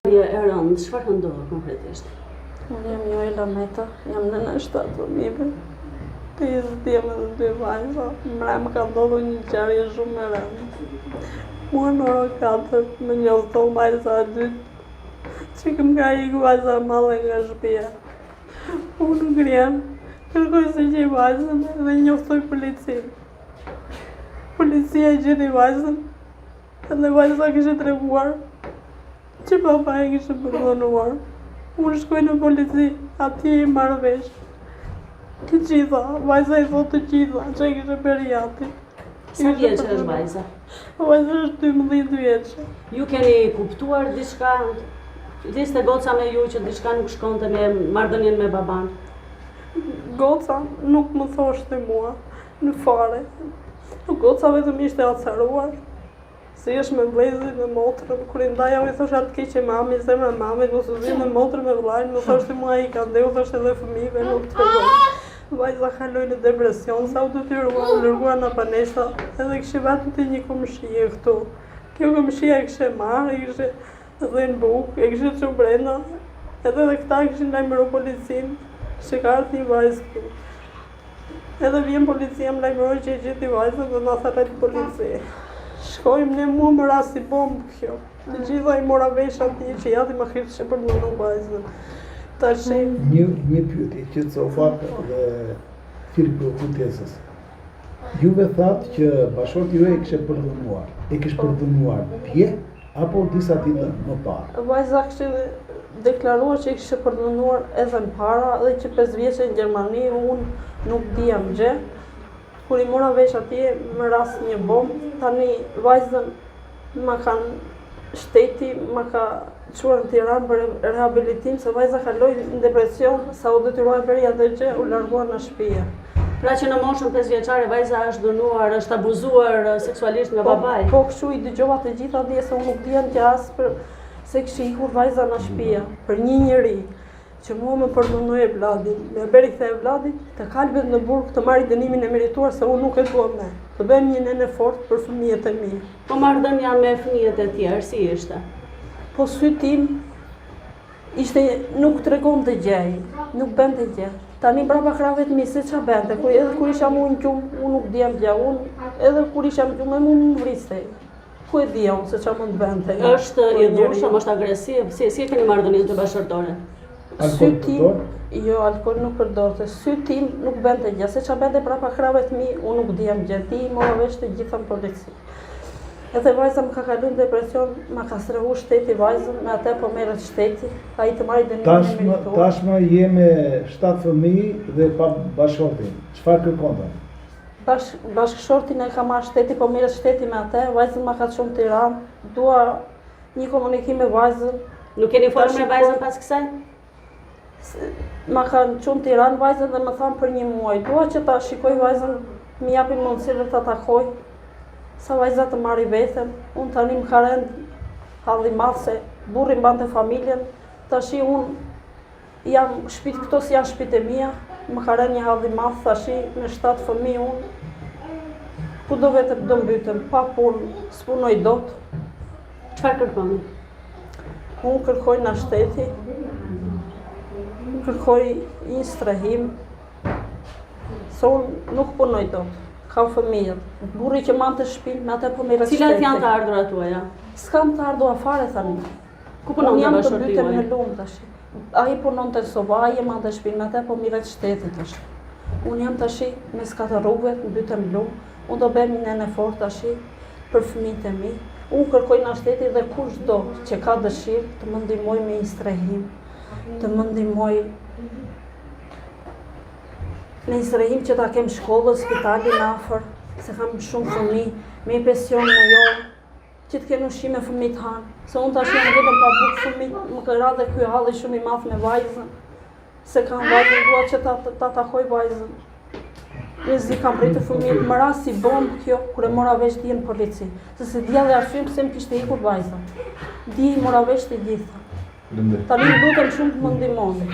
Je e rëndë, çfarë ndodh konkretisht? Unë jam Joela Meta, jam nëna 7 fëmijëve, 50 djemë dhe 2 vajza. Më ka ndodhur një ngjarje shumë e rëndë. Mua në orën 4 më njoftoi vajza e dytë, që ka ikë vajza e madhe nga shtëpia. Unë nuk rjem, kërkoj se gjej vajzën dhe njoftoj policinë. Policia gjeti vajzën, edhe vajza kishte treguar që papa e kishte përdhunuar. Unë shkoj në polici, atje i marrë vesh. Të gjitha, vajza i thot të gjitha, që e kishte periati. Sa vjeç është vajza? Vajza është 12 vjeçë. Ju keni kuptuar diçka? Ishte goca me ju që diçka nuk shkonte me marrëdhënien me baban? Goca nuk më thoshte mua, në fare. Goca vetëm ishte acaruar. Se është me vlezën dhe motrën, kur i ndaja i thosha të keqe mami, zemra mami, nëse vinë me motrën me vllajën, më thoshte mua i ka ndeu, thoshte edhe fëmijëve nuk tregoj. Vajza kaloi në depresion, sa u lërgua në Panesha, edhe kishte vetëm të një komshie këtu. Kjo komshia e kishte marrë, e kishte dhënë bukë, e kishte çu brenda, edhe këta kishin lajmëruar policinë, se ka ardhur një vajzë këtu. Edhe vjen policia më lajmëroi që e gjeti vajzën dhe na tha polici. Shkojmë ne, mua më rasti bombë kjo. Të gjitha i mora vesh atje që jati më hirtë që për në vajzën. Një pyetje që të sofat dhe firë për kutesës. Juve thatë që bashorti juaj e kishte përdhunuar. E kishte përdhunuar dje apo disa ditë më parë? Vajza kishte deklaruar që e kishte përdhunuar edhe më para dhe që 5 vjeçë në Gjermani, unë nuk dija më gjë. Kur i mora vesh atje, më rast një bombë, tani vajzën më kanë shteti, më ka çuar në Tiranë për rehabilitim, se vajza kaloi në depresion, sa u detyruar bëri atë gjë, u largua në shtëpi. Pra që në moshën 5 vjeçare vajza është dënuar, është abuzuar seksualisht nga babai. Po kështu i dëgjova të gjitha dje, se unë nuk dija në qas për se kishte ikur vajza në shtëpi për një njeri që mua më përdhunoi e vladin, me beri këthe e vladin, të kalbet në burg të marri dënimin e merituar se unë nuk e dua me. Të bëjmë një nene fort për fëmijët e mi. Po marrëdhënia me fëmijët e tjerë, si ishte? Po sy tim ishte nuk tregon të gjej, nuk bën të gjej. Tani brapa kravet mi se qa bente, edhe kur isha mu në gjumë, unë nuk dija më gjej, edhe kur isha më gjumë, mu më vriste. Ku e dija unë se qa mund bente. Është i durshëm, është agresiv, si e keni marrëdhënien të bashkëtorë? Alkohol përdor? Jo, alkohol nuk përdorte. Sy tim nuk bente gjë, se qa bente prapa kravet mi, unë nuk dija më gjë, ti mora vesh të gjitha në polici. Edhe vajza më ka kalu në depresion, më ka strehu shteti vajzën, me atë po merret shteti, ai të marrë dënimin e merituar. Tashmë je me 7 fëmijë dhe pa bashkëshortin. Çfarë kërkonte? Bashkëshortin e ka marrë shteti, po merret shteti me atë, vajzën më ka çuar në Tiranë, dua një komunikim me vajzën. Nuk keni folur me vajzën pas kësaj? Ma kanë çuar në Tiranë vajzën dhe më thanë për një muaj. Dua që ta shikoj vajzën, më japin mundësi dhe ta takoj. Sa vajza të marri veten, unë tani më ka rënë halli madh se burri mbante familjen. Tashi unë jam shtëpit këto si janë shtëpitë e mia, më ka rënë një halli madh tashi me 7 fëmijë unë. Ku do vetëm do mbytem, pa punë, s'punoj dot. Çfarë kërkoni? Unë kërkoj nga shteti. Kërkoj një strehim, se unë nuk punoj dot, kam fëmijët. Burri që mante shtëpinë, me atë po merret shteti. Cilat janë të ardhurat tuaja? S'kam të ardhur fare tani. Ku punon te bashkëtorë? Unë jam të bytem në lumë tash. Ai punon te soba, ai e mante shtëpinë, me atë po merret shteti tash. Unë jam tash mes 4 rrugëve, në bytem në lumë. Unë do bëj një nene fort tash për fëmijët e mi. Unë kërkoj nga shteti dhe kushdo që ka dëshirë të më ndihmoj me një strehim, të më ndihmoj në një strehim që ta kem shkollën, spitalin afër, se kam shumë fëmijë, me një pension në jo, që të kenë ushqim me fëmijët hanë. Se unë tash jam vetëm pa bukë fëmijë, më ka radhë ky halli shumë i madh me vajzën, se kam vajzën, dua që ta takoj vajzën. Zi kam pritur fëmijët, më rast si bombë kjo, kur e mora vesh dje në polici. Se dija dhe arsye pse më kishte ikur vajza. Di mora vesh të gjitha. Tani duhet shumë të më ndihmoni.